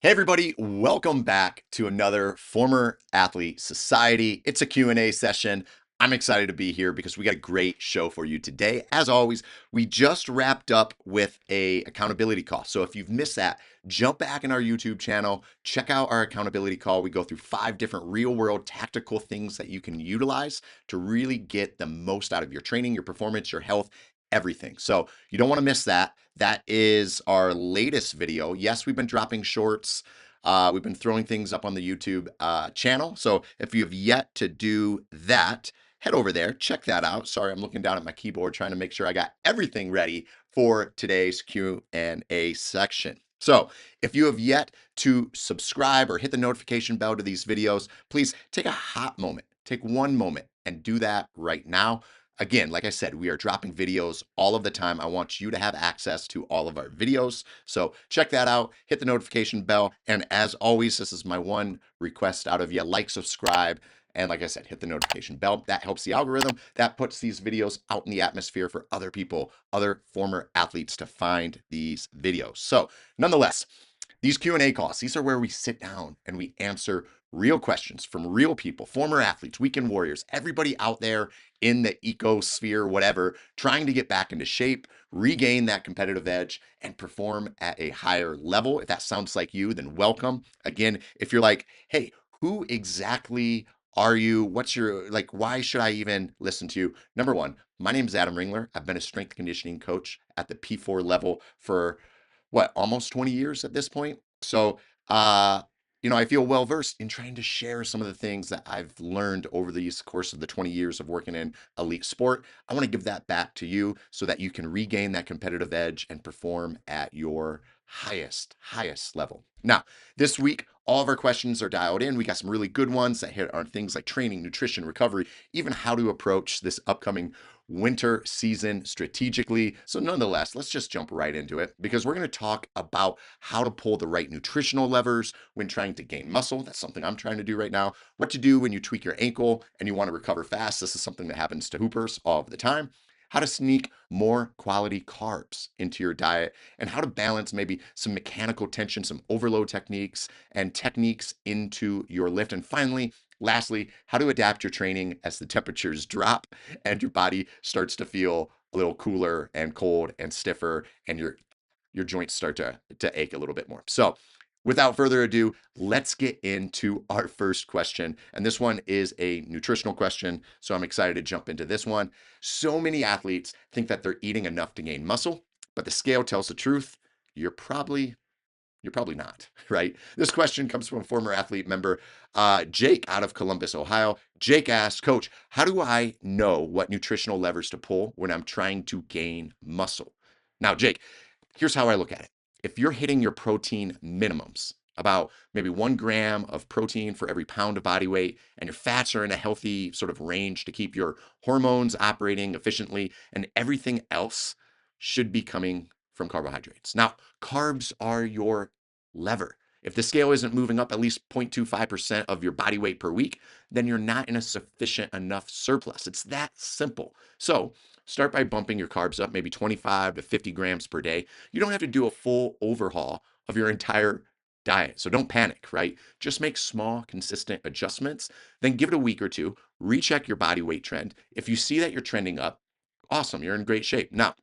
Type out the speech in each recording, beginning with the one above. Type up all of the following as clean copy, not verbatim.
Hey everybody, welcome back to another Former Athlete Society. It's a Q&A session. I'm excited to be here because we got a great show for you today. As always, we just wrapped up with a accountability call. So if you've missed that, jump back in our YouTube channel, check out our accountability call. We go through 5 different real-world tactical things that you can utilize to really get the most out of your training, your performance, your health, everything. So you don't want to miss that. That is our latest video. Yes, we've been dropping shorts. We've been throwing things up on the YouTube channel. So if you have yet to do that, head over there, check that out. Sorry, I'm looking down at my keyboard trying to make sure I got everything ready for today's Q&A section. So if you have yet to subscribe or hit the notification bell to these videos, please take a hot moment, take one moment and do that right now. Again, like I said, we are dropping videos all of the time. I want you to have access to all of our videos. So check that out, hit the notification bell. And as always, this is my one request out of you, like, subscribe, and like I said, hit the notification bell. That helps the algorithm. That puts these videos out in the atmosphere for other people, other former athletes to find these videos. So nonetheless, these Q&A calls, these are where we sit down and we answer real questions from real people, former athletes, weekend warriors, everybody out there in the ecosphere, whatever, trying to get back into shape, regain that competitive edge, and perform at a higher level. If that sounds like you, then welcome. Again, if you're like, hey, who exactly are you? What's your, like, why should I even listen to you? Number one, my name is Adam Ringler. I've been a strength conditioning coach at the P4 level for almost 20 years at this point. So, uh, I feel well versed in trying to share some of the things that I've learned over the course of the 20 years of working in elite sport. I want to give that back to you so that you can regain that competitive edge and perform at your highest level. Now, this week, all of our questions are dialed in. We got some really good ones that hit on things like training, nutrition, recovery, even how to approach this upcoming winter season strategically. So nonetheless, let's just jump right into it because we're going to talk about how to pull the right nutritional levers when trying to gain muscle. That's something I'm trying to do right now. What to do when you tweak your ankle and you want to recover fast. This is something that happens to hoopers all of the time. How to sneak more quality carbs into your diet and how to balance maybe some mechanical tension, some overload techniques and techniques into your lift. And finally, lastly, how to adapt your training as the temperatures drop and your body starts to feel a little cooler and cold and stiffer and your joints start to ache a little bit more. So without further ado, let's get into our first question. And this one is a nutritional question. So I'm excited to jump into this one. So many athletes think that they're eating enough to gain muscle, but the scale tells the truth. You're probably not, right? This question comes from a former athlete member, Jake, out of Columbus, Ohio. Jake asks, Coach, how do I know what nutritional levers to pull when I'm trying to gain muscle? Now, Jake, here's how I look at it. If you're hitting your protein minimums, about maybe 1 gram of protein for every pound of body weight, and your fats are in a healthy sort of range to keep your hormones operating efficiently, and everything else should be coming from carbohydrates. Now, carbs are your lever. If the scale isn't moving up at least 0.25% of your body weight per week, then you're not in a sufficient enough surplus. It's that simple. So start by bumping your carbs up maybe 25 to 50 grams per day. You don't have to do a full overhaul of your entire diet. So don't panic, right? Just make small, consistent adjustments. Then give it a week or two, recheck your body weight trend. If you see that you're trending up, awesome, you're in great shape. Now,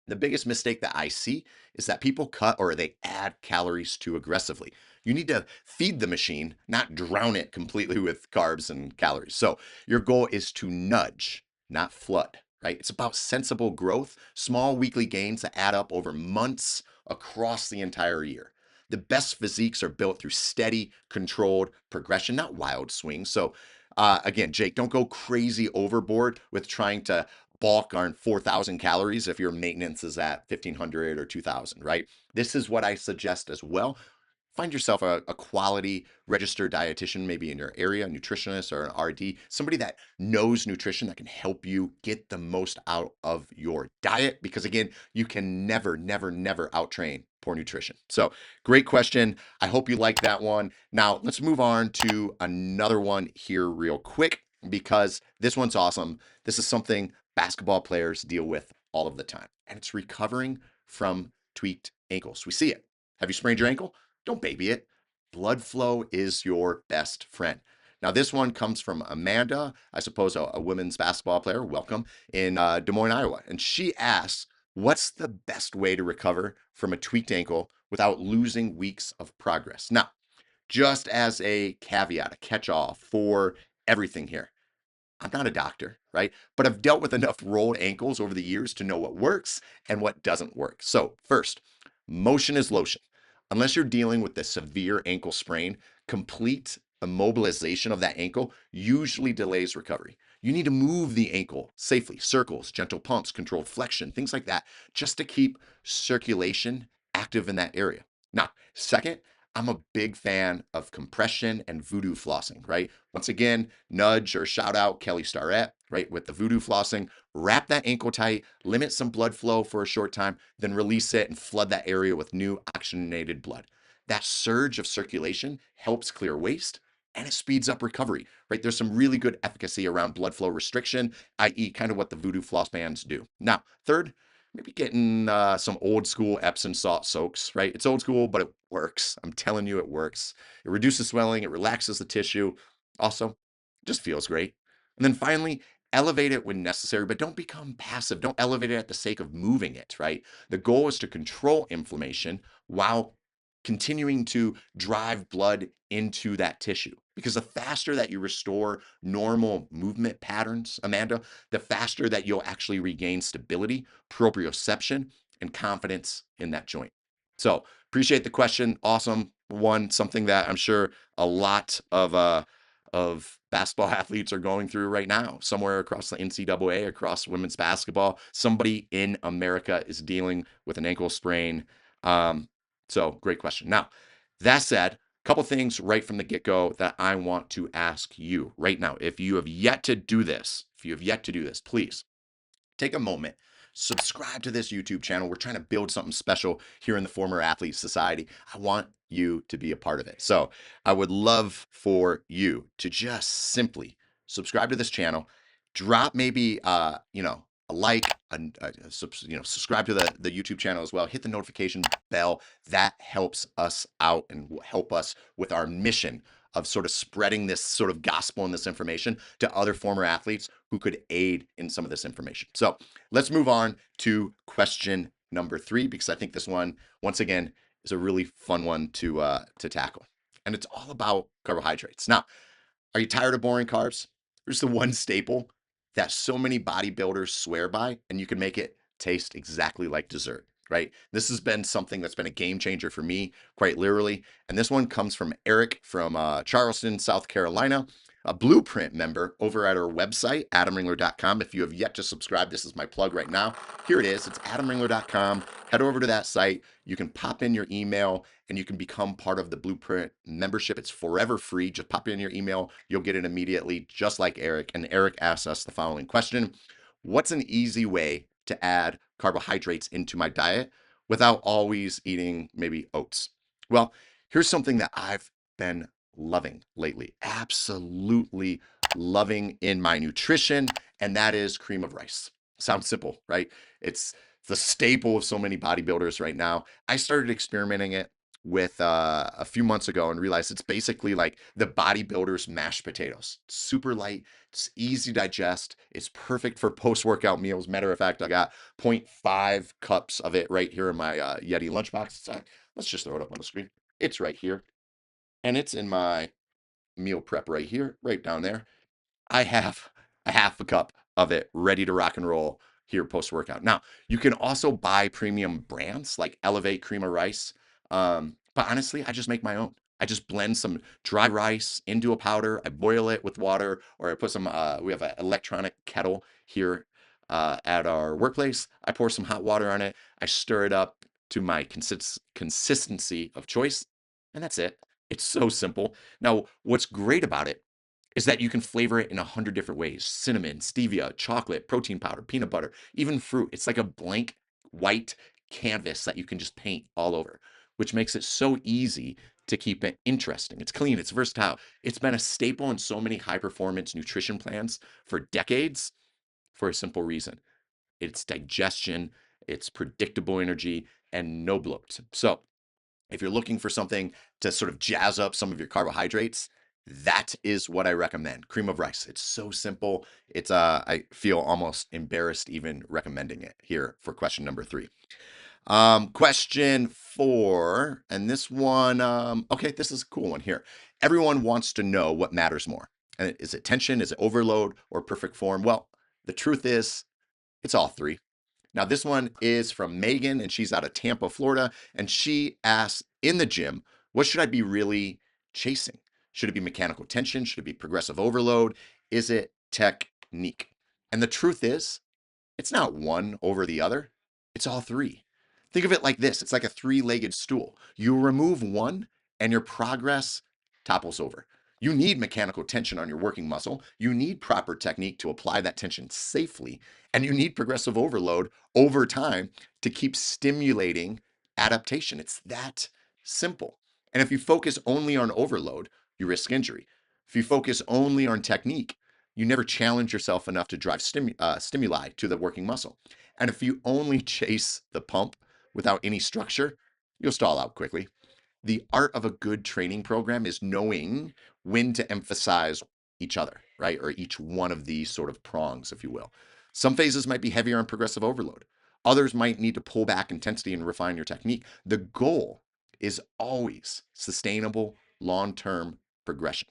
the biggest mistake that I see is that people cut or they add calories too aggressively. You need to feed the machine, not drown it completely with carbs and calories. So your goal is to nudge, not flood, right? It's about sensible growth, small weekly gains that add up over months across the entire year. The best physiques are built through steady, controlled progression, not wild swings. So, again, Jake, don't go crazy overboard with trying to bulk on 4,000 calories if your maintenance is at 1,500 or 2,000, right? This is what I suggest as well. Find yourself a quality registered dietitian, maybe in your area, a nutritionist or an RD, somebody that knows nutrition that can help you get the most out of your diet. Because again, you can never outtrain poor nutrition. So, great question. I hope you like that one. Now, let's move on to another one here, real quick, because this one's awesome. This is something basketball players deal with all of the time, and it's recovering from tweaked ankles. We see it. Have you sprained your ankle? Don't baby it. blood flow is your best friend. Now, this one comes from Amanda, I suppose a women's basketball player, welcome, in Des Moines, Iowa. And she asks, what's the best way to recover from a tweaked ankle without losing weeks of progress? Now, just as a caveat, a catch all for everything here, I'm not a doctor, right? But I've dealt with enough rolled ankles over the years to know what works and what doesn't work. So, first, motion is lotion. Unless you're dealing with a severe ankle sprain, complete immobilization of that ankle usually delays recovery. You need to move the ankle safely, circles, gentle pumps, controlled flexion, things like that, just to keep circulation active in that area. Now, second, I'm a big fan of compression and voodoo flossing, right? Once again, nudge or shout out Kelly Starrett, right? With the voodoo flossing, wrap that ankle tight, limit some blood flow for a short time, then release it and flood that area with new oxygenated blood. That surge of circulation helps clear waste and it speeds up recovery, right? There's some really good efficacy around blood flow restriction, i.e., kind of what the voodoo floss bands do. Now, third, maybe getting some old school Epsom salt soaks, right? It's old school, but it works. I'm telling you, it works. It reduces swelling, it relaxes the tissue. Also, just feels great. And then finally, elevate it when necessary, but don't become passive. Don't elevate it at the sake of moving it, right? The goal is to control inflammation while continuing to drive blood into that tissue. Because the faster that you restore normal movement patterns, Amanda, the faster that you'll actually regain stability, proprioception, and confidence in that joint. So appreciate the question. Awesome one, something that I'm sure a lot of basketball athletes are going through right now, somewhere across the NCAA, across women's basketball. Somebody in America is dealing with an ankle sprain. So great question. Now, that said, a couple things right from the get-go that I want to ask you right now. If you have yet to do this, please take a moment, subscribe to this YouTube channel. We're trying to build something special here in the Former Athlete Society. I want you to be a part of it. So I would love for you to just simply subscribe to this channel, drop maybe a like, subscribe to the YouTube channel as well. Hit the notification bell. That helps us out and will help us with our mission of sort of spreading this sort of gospel and this information to other former athletes who could aid in some of this information. So let's move on to question number 3, because I think this one, once again, is a really fun one to tackle. And it's all about carbohydrates. Now, are you tired of boring carbs? There's the one staple that so many bodybuilders swear by, and you can make it taste exactly like dessert, right? This has been something that's been a game changer for me, quite literally. And this one comes from Eric from Charleston, South Carolina, a Blueprint member over at our website, adamringler.com. If you have yet to subscribe, this is my plug right now. Here it is. It's adamringler.com. Head over to that site. You can pop in your email and you can become part of the Blueprint membership. It's forever free. Just pop in your email. You'll get it immediately, just like Eric. And Eric asks us the following question: what's an easy way to add carbohydrates into my diet without always eating maybe oats? Well, here's something that I've been loving lately. Absolutely loving in my nutrition, and that is cream of rice. Sounds simple, right? It's the staple of so many bodybuilders right now. I started experimenting it with a few months ago and realized it's basically like the bodybuilder's mashed potatoes. Super light, it's easy to digest, it's perfect for post-workout meals. Matter of fact, I got zero point 0.5 cups of it right here in my Yeti lunchbox. Let's just throw it up on the screen. It's right here, and it's in my meal prep right here, right down there. I have a half a cup of it ready to rock and roll here post workout. Now, you can also buy premium brands like Elevate Cream of Rice. But honestly, I just make my own. I just blend some dry rice into a powder. I boil it with water, or I put some, we have an electronic kettle here at our workplace. I pour some hot water on it. I stir it up to my consistency of choice, and that's it. It's so simple. Now, what's great about it is that you can flavor it in 100 different ways: cinnamon, stevia, chocolate, protein powder, peanut butter, even fruit. It's like a blank white canvas that you can just paint all over, which makes it so easy to keep it interesting. It's clean, it's versatile. It's been a staple in so many high performance nutrition plans for decades for a simple reason: it's digestion, it's predictable energy, and no bloat. So, If you're looking for something to sort of jazz up some of your carbohydrates, that is what I recommend. Cream of rice. It's so simple. I feel almost embarrassed even recommending it here for question number 3. Question 4, and this one, okay, this is a cool one here. Everyone wants to know what matters more. And is it tension? Is it overload or perfect form? Well, the truth is, it's all three. Now, this one is from Megan, and she's out of Tampa, Florida. And she asks, in the gym, what should I be really chasing? Should it be mechanical tension? Should it be progressive overload? Is it technique? And the truth is, it's not one over the other, it's all three. Think of it like this: it's like a three-legged stool. You remove one, and your progress topples over. You need mechanical tension on your working muscle. You need proper technique to apply that tension safely. And you need progressive overload over time to keep stimulating adaptation. It's that simple. And if you focus only on overload, you risk injury. If you focus only on technique, you never challenge yourself enough to drive stimuli to the working muscle. And if you only chase the pump without any structure, you'll stall out quickly. The art of a good training program is knowing when to emphasize each other, right? Or each one of these sort of prongs, if you will. Some phases might be heavier on progressive overload. Others might need to pull back intensity and refine your technique. The goal is always sustainable, long term progression.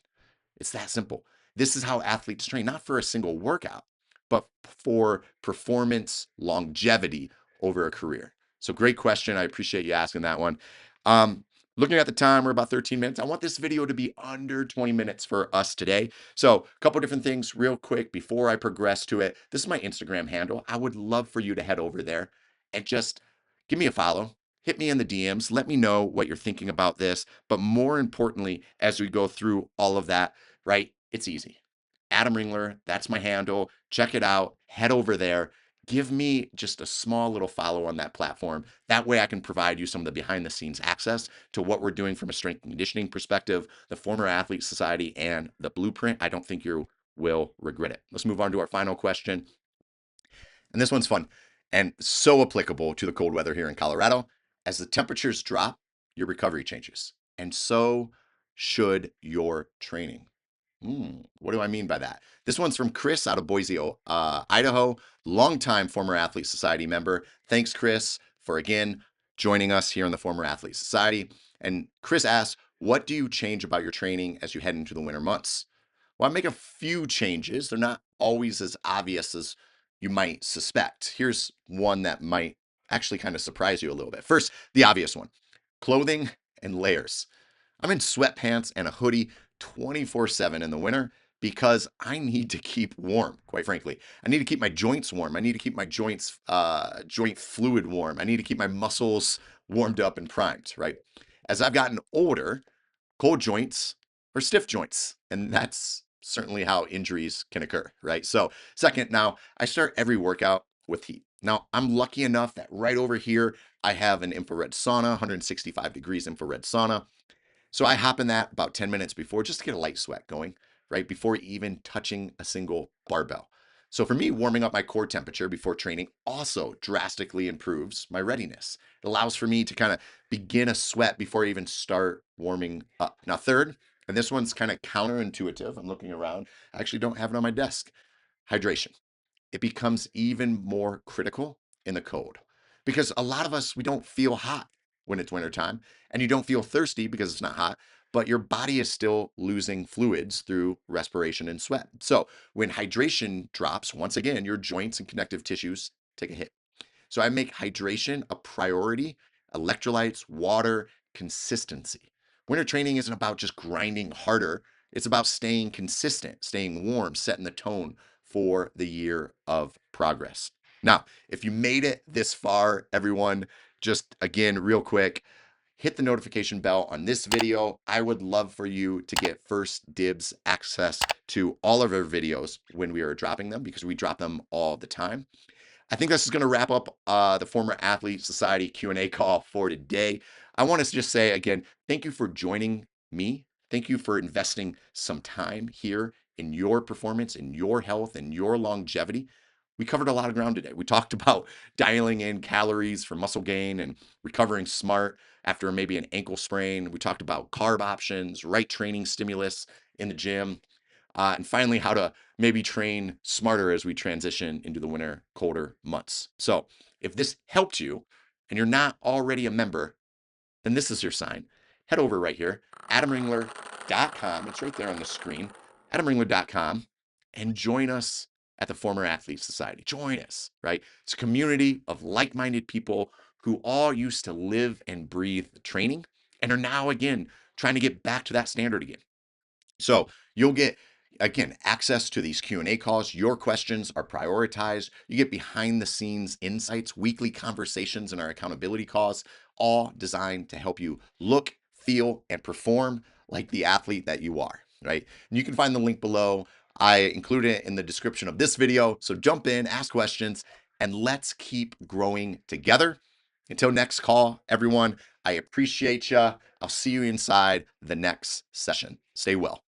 It's that simple. This is how athletes train, not for a single workout, but for performance longevity over a career. So, great question. I appreciate you asking that one. Um, Looking at the time, we're about 13 minutes. I want this video to be under 20 minutes for us today. So, a couple different things real quick before I progress to it. This is my Instagram handle. I would love for you to head over there and just give me a follow. Hit me in the DMs. Let me know what you're thinking about this. But more importantly, as we go through all of that, right? It's easy. Adam Ringler, that's my handle. Check it out. Head over there. Give me just a small little follow on that platform. That way I can provide you some of the behind the scenes access to what we're doing from a strength and conditioning perspective, the Former Athlete Society, and the blueprint. I don't think you will regret it. Let's move on to our final question. And this one's fun and so applicable to the cold weather here in Colorado. As the temperatures drop, your recovery changes. And so should your training. What do I mean by that? This one's from Chris out of Boise, Idaho, longtime Former Athlete Society member. Thanks, Chris, for again joining us here in the Former Athlete Society. And Chris asks, what do you change about your training as you head into the winter months? Well, I make a few changes. They're not always as obvious as you might suspect. Here's one that might actually kind of surprise you a little bit. First, the obvious one: clothing and layers. I'm in sweatpants and a hoodie 24/7 in the winter because I need to keep warm, quite frankly. I need to keep my joints warm. I need to keep my joint fluid warm. I need to keep my muscles warmed up and primed, right? As I've gotten older, cold joints or stiff joints. And that's certainly how injuries can occur, right? So, second, now I start every workout with heat. Now, I'm lucky enough that right over here, I have an infrared sauna, 165 degrees infrared sauna. So I hop in that about 10 minutes before just to get a light sweat going, right? Before even touching a single barbell. So for me, warming up my core temperature before training also drastically improves my readiness. It allows for me to kind of begin a sweat before I even start warming up. Now, third, and this one's kind of counterintuitive. I'm looking around. I actually don't have it on my desk. Hydration. It becomes even more critical in the cold because a lot of us, we don't feel hot when it's wintertime, and you don't feel thirsty because it's not hot, but your body is still losing fluids through respiration and sweat. So when hydration drops, once again, your joints and connective tissues take a hit. So I make hydration a priority: electrolytes, water, consistency. Winter training isn't about just grinding harder, it's about staying consistent, staying warm, setting the tone for the year of progress. Now, if you made it this far, everyone, just again, real quick, hit the notification bell on this video. I would love for you to get first dibs access to all of our videos when we are dropping them, because we drop them all the time. I think this is going to wrap up the Former Athlete Society Q&A call for today. I want to just say again, thank you for joining me. Thank you for investing some time here in your performance, in your health, and your longevity. We covered a lot of ground today. We talked about dialing in calories for muscle gain and recovering smart. after maybe an ankle sprain. We talked about carb options, right training stimulus in the gym, and finally, how to maybe train smarter as we transition into the winter, colder months. So, if this helped you and you're not already a member, then this is your sign. Head over right here, adamringler.com. It's right there on the screen, adamringler.com, and join us at the Former Athlete Society. Join us, right? It's a community of like minded people who all used to live and breathe training and are now, again, trying to get back to that standard again. So you'll get, again, access to these Q&A calls. Your questions are prioritized. You get behind the scenes insights, weekly conversations in our accountability calls, all designed to help you look, feel, and perform like the athlete that you are, right? And you can find the link below. I included it in the description of this video. So jump in, ask questions, and let's keep growing together. Until next call, everyone, I appreciate you. I'll see you inside the next session. Stay well.